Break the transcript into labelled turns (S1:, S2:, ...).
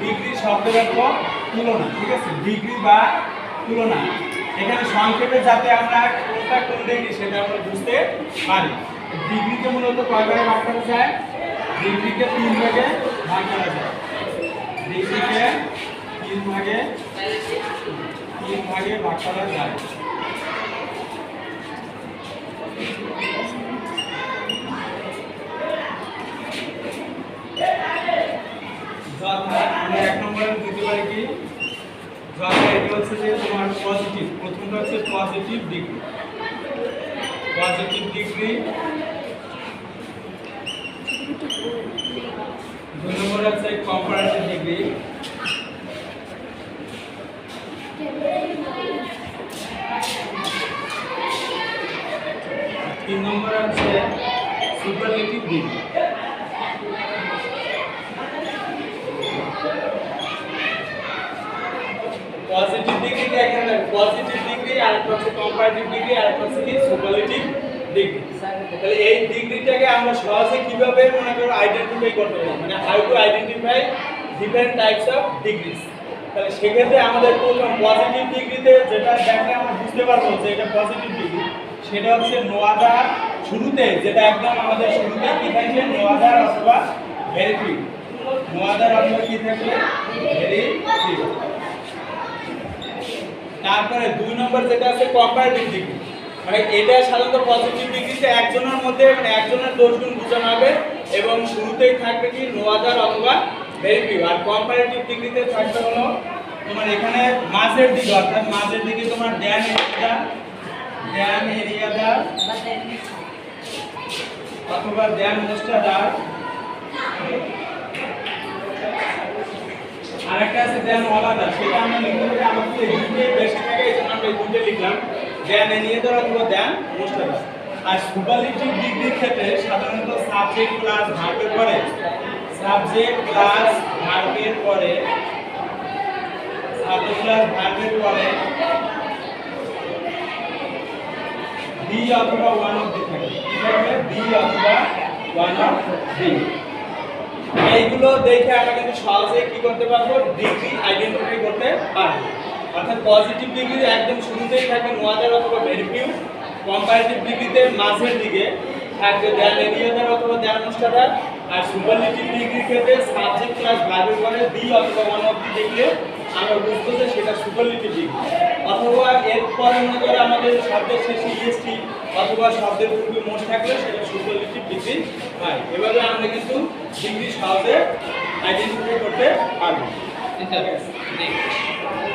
S1: Degree শব্দের অর্থ তুলনা, ঠিক আছে, ডিগ্রি বা তুলনা। এখানে সংক্ষেপে যাতে আমরা কোনটা কোন ডিগ্রি সেটা আমরা বুঝতে পারি। ডিগ্রিকে মূলত কয় ভাগে ভাগ করা যায়? ডিগ্রিকে 3 ভাগে ভাগ করা যায়। ডিগ্রিকে 3 ভাগে ভাগ করা যায়। যথা আমরা 1 নম্বরে দিতে পারি কি, যথা এটা হচ্ছে যে তোমার পজিটিভ, প্রথমটা হচ্ছে পজিটিভ ডিগ্রি, পজিটিভ ডিগ্রি। 2 নম্বর হচ্ছে কম্পারেটিভ ডিগ্রি। 3 নম্বর হচ্ছে সুপারলেটিভ ডিগ্রি। পজিটিভ ডিগ্রি কে এখানে পজিটিভ ডিগ্রি, আর একটা হচ্ছে কম্পারেটিভ ডিগ্রি, আর একটা হচ্ছে কি সুপারলেটিভ ডিগ্রি। তাহলে এই ডিগ্রিটাকে আমরা সহজে কিভাবে মনে করো আইডেন্টিফাই করতে পারি, মানে how to identify different types of degrees. তাহলে সেক্ষেত্রে আমাদের প্রথম পজিটিভ ডিগ্রিতে যেটা দেখলে আমরা বুঝতে পারবো যে এটা পজিটিভ ডিগ্রি, সেটা হচ্ছে নো আদার, শুরুতে যেটা একদম আমাদের শুরুতে কি থাকবে, নো আদার অথবা ভেরি ফিউ, নো আদার অথবা কি থাকবে, ভেরি ফিউ। তারপরে 2 নম্বর যেটা আছে কম্পারেটিভ ডিগ্রি, মানে এটা সাধারণত পজিটিভ ডিগ্রিতে একজনের মধ্যে মানে একজনের দোষ গুণ বোঝানো হবে এবং শুরুতেই থাকবে কি নো আদার অথবা ভেরি ফিউ। আর কম্পারেটিভ ডিগ্রিতে থাকবে হলো তোমার এখানে মাঝের দিকে, অর্থাৎ মাঝের দিকে তোমার ড্যান এরিয়াদার অথবা ড্যান মোস্টাদার, আরেকটা আছে ড্যান অলাদার। সেটা আমরা লিখতে পারি, আমাদের দুটো বেশি থাকে এই জন্য আমরা দুটো লিখলাম, ড্যান এরিয়াদার অথবা ড্যান মোস্টাদার। আর সুপারলেটিভ ডিগ্রির ক্ষেত্রে সাধারণত সাবজেক্ট প্লাস ভার্বের পরে, সাবজেক্ট প্লাস ভার্বের পরে, সাবজেক্ট প্লাস ভার্বের পরে বি অথবা ওয়ান অফ দি থাকে, কি থাকবে, বি অথবা ওয়ান অফ দি। এইগুলো দেখে আমরা কিন্তু সহজে কি করতে পারবো, ডিগ্রি আইডেন্টিফাই করতে পারবো। অর্থাৎ পজিটিভ ডিগ্রি একদম শুরুতেই থাকে নো আদার অথবা ভেরি ফিউ, কম্পারেটিভ ডিগ্রিতে মাঝের দিকে থাকবে ড্যান এরিয়াদার অথবা ড্যান মোস্টাদার, আর সুপারলেটিভ ডিগ্রির ক্ষেত্রে সাবজেক্ট প্লাস ভার্বের পরে বি অথবা ওয়ান অফ দি দেখলে আমরা বুঝবো যে সেটা সুপারলেটিভ ডিগ্রি। অথবা এরপরে মনে করে আমাদের শব্দের শেষে ইএসটি অথবা শব্দের পূর্বে মোস্ট থাকলে সেটা সুপারলেটিভ ডিগ্রি হয়। এভাবে আমরা কিন্তু ডিগ্রি সহজে আইডেন্টিফাই করতে পারবো।